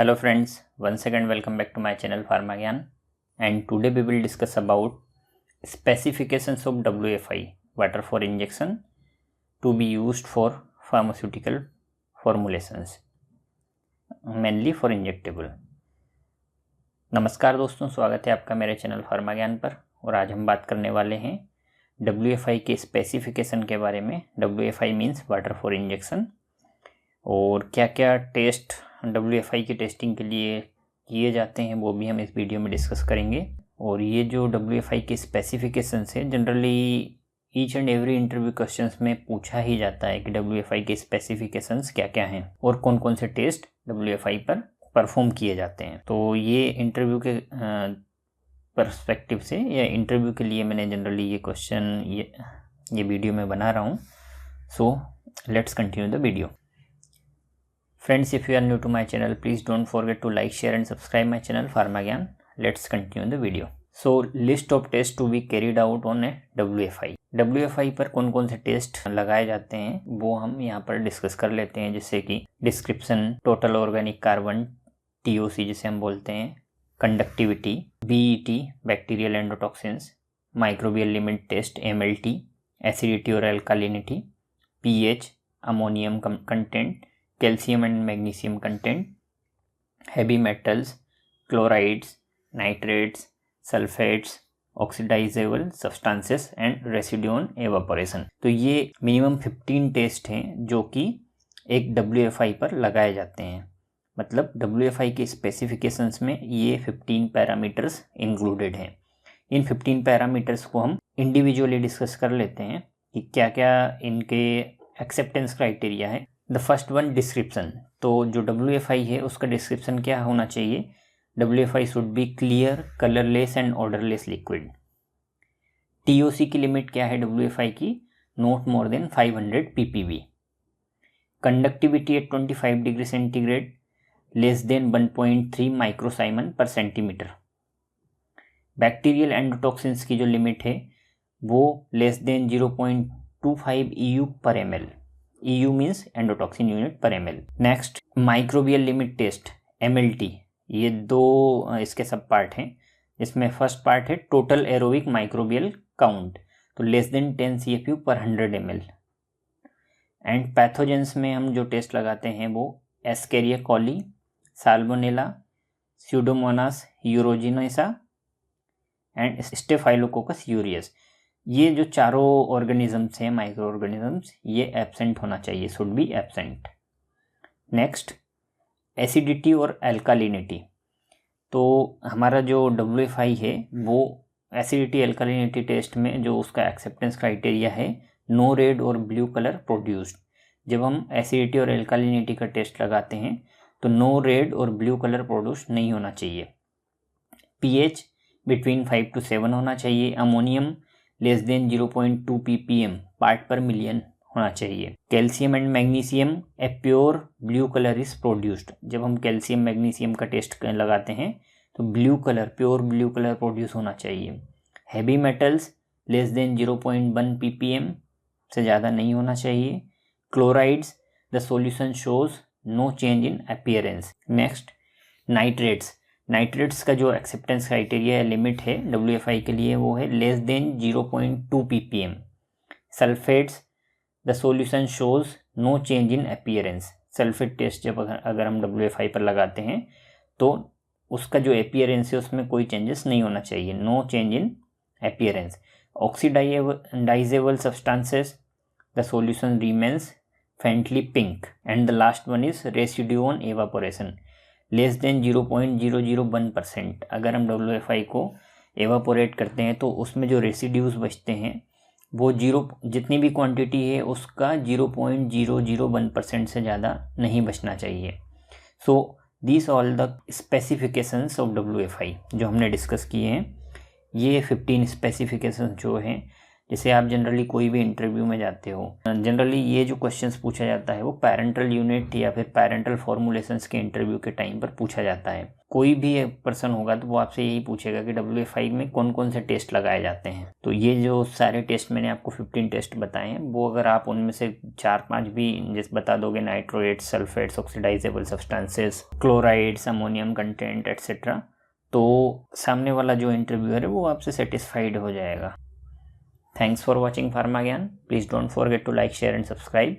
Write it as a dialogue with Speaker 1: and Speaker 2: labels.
Speaker 1: Hello friends, once again welcome back to my channel Pharmagyan, and today we will discuss about specifications of WFI, water for injection, to be used for pharmaceutical formulations, mainly for injectable. नमस्कार दोस्तों, स्वागत है आपका मेरे channel फार्माज्ञान पर। और आज हम बात करने वाले हैं WFI के स्पेसिफिकेशन के बारे में। WFI means water for injection, और क्या क्या टेस्ट WFI की टेस्टिंग के लिए किए जाते हैं वो भी हम इस वीडियो में डिस्कस करेंगे। और ये जो WFI के स्पेसिफिकेशंस है, generally each and every interview questions में पूछा ही जाता है कि WFI के स्पेसिफिकेशंस क्या क्या हैं और कौन कौन से टेस्ट WFI पर परफॉर्म किए जाते हैं। तो ये इंटरव्यू के पर्सपेक्टिव से या इंटरव्यू के लिए मैंने जनरली ये क्वेश्चन ये वीडियो में बना रहा हूँ। So let's continue the video. Friends, if you are new to my channel, please don't forget to like, share and subscribe my channel Pharmagyan. Let's continue the video. So, list of tests to be carried out on a WFI. WFI पर कौन कौन से test लगाए जाते हैं वो हम यहाँ पर डिस्कस कर लेते हैं, जैसे कि description, total organic carbon TOC जिसे हम बोलते हैं, conductivity, BET bacterial endotoxins, microbial limit test MLT, acidity और alkalinity, pH, ammonium content, calcium and magnesium content, heavy metals, chlorides, nitrates, sulphates, oxidisable substances and residue on evaporation. तो ये minimum 15 test हैं जो कि एक WFI पर लगाए जाते हैं। मतलब WFI के स्पेसिफिकेशंस में ये 15 पैरामीटर्स इंक्लूडेड हैं। इन 15 पैरामीटर्स को हम इंडिविजुअली डिस्कस कर लेते हैं कि क्या क्या इनके एक्सेप्टेंस क्राइटेरिया है। The first one, description. तो जो WFI है उसका डिस्क्रिप्शन क्या होना चाहिए? WFI should be clear, colourless and odourless liquid. TOC की लिमिट क्या है WFI की? Not more than 500 ppb। Conductivity at 25 degree centigrade less than 1.3 microsiemens per centimetre. Bacterial endotoxins की जो लिमिट है वो less than 0.25 EU per ml। EU means endotoxin unit per ml। Next, microbial limit test MLT। ये दो इसके सब part हैं। इसमें फर्स्ट पार्ट है टोटल एरोबिक माइक्रोबियल काउंट, तो लेस देन 10 CFU पर 100 ml। एंड पैथोजेंस में हम जो टेस्ट लगाते हैं वो Escherichia coli, Salmonella, Pseudomonas aeruginosa and Staphylococcus aureus. ये जो चारों ऑर्गेनिजम्स हैं, माइक्रो ऑर्गेनिजम्स, ये एब्सेंट होना चाहिए, should be absent. Next, acidity और एल्कालिनिटी। तो हमारा जो WFI है वो एसिडिटी एल्कालिनिटी टेस्ट में जो उसका एक्सेप्टेंस क्राइटेरिया है, नो रेड और ब्लू कलर प्रोड्यूस्ड। जब हम एसिडिटी और एल्कालिनिटी का टेस्ट लगाते हैं तो नो रेड और ब्लू कलर प्रोड्यूस्ड नहीं होना चाहिए। pH बिटवीन 5 to 7 होना चाहिए। Ammonium less than 0.2 ppm part per million होना चाहिए। Calcium and magnesium, a pure blue colour is produced. जब हम कैल्शियम मैग्नीशियम का टेस्ट लगाते हैं तो blue colour, pure blue colour produce होना चाहिए। Heavy metals less than 0.1 ppm से ज़्यादा नहीं होना चाहिए। Chlorides, the solution shows no change in appearance. Next, nitrates. Nitrates का जो एक्सेप्टेंस क्राइटेरिया या लिमिट है WFI के लिए वो है less than 0.2 ppm। Sulphates, the solution shows no change in appearance. Sulphate test जब अगर हम WFI पर लगाते हैं तो उसका जो अपीयरेंस है उसमें कोई चेंजेस नहीं होना चाहिए, no change in appearance. Oxidisable substances, the solution remains faintly pink. And the last one is residue on evaporation, less than 0.001%। अगर हम WFI को एवापोरेट करते हैं तो उसमें जो रेसिड्यूज बचते हैं वो जितनी भी क्वांटिटी है उसका 0.001% से ज़्यादा नहीं बचना चाहिए। So this all the specifications of WFI जो हमने डिस्कस किए हैं, ये 15 स्पेसिफिकेशंस जो हैं जैसे आप जनरली कोई भी इंटरव्यू में जाते हो, जनरली ये जो क्वेश्चंस पूछा जाता है वो पैरेंटल यूनिट या फिर पैरेंटल फॉर्मुलेशंस के इंटरव्यू के टाइम पर पूछा जाता है। कोई भी एक पर्सन होगा तो वो आपसे यही पूछेगा कि WA5 में कौन कौन से टेस्ट लगाए जाते हैं। तो ये जो सारे टेस्ट मैंने आपको 15 टेस्ट बताए हैं, वो अगर आप उनमें से 4-5 भी जैसे बता दोगे, nitrates, sulphates, oxidisable substances, chlorides, ammonium content etcetera, तो सामने वाला जो इंटरव्यूअर है वो आपसे सेटिस्फाइड हो जाएगा। Thanks for watching Pharma Gyan. Please don't forget to like, share and subscribe.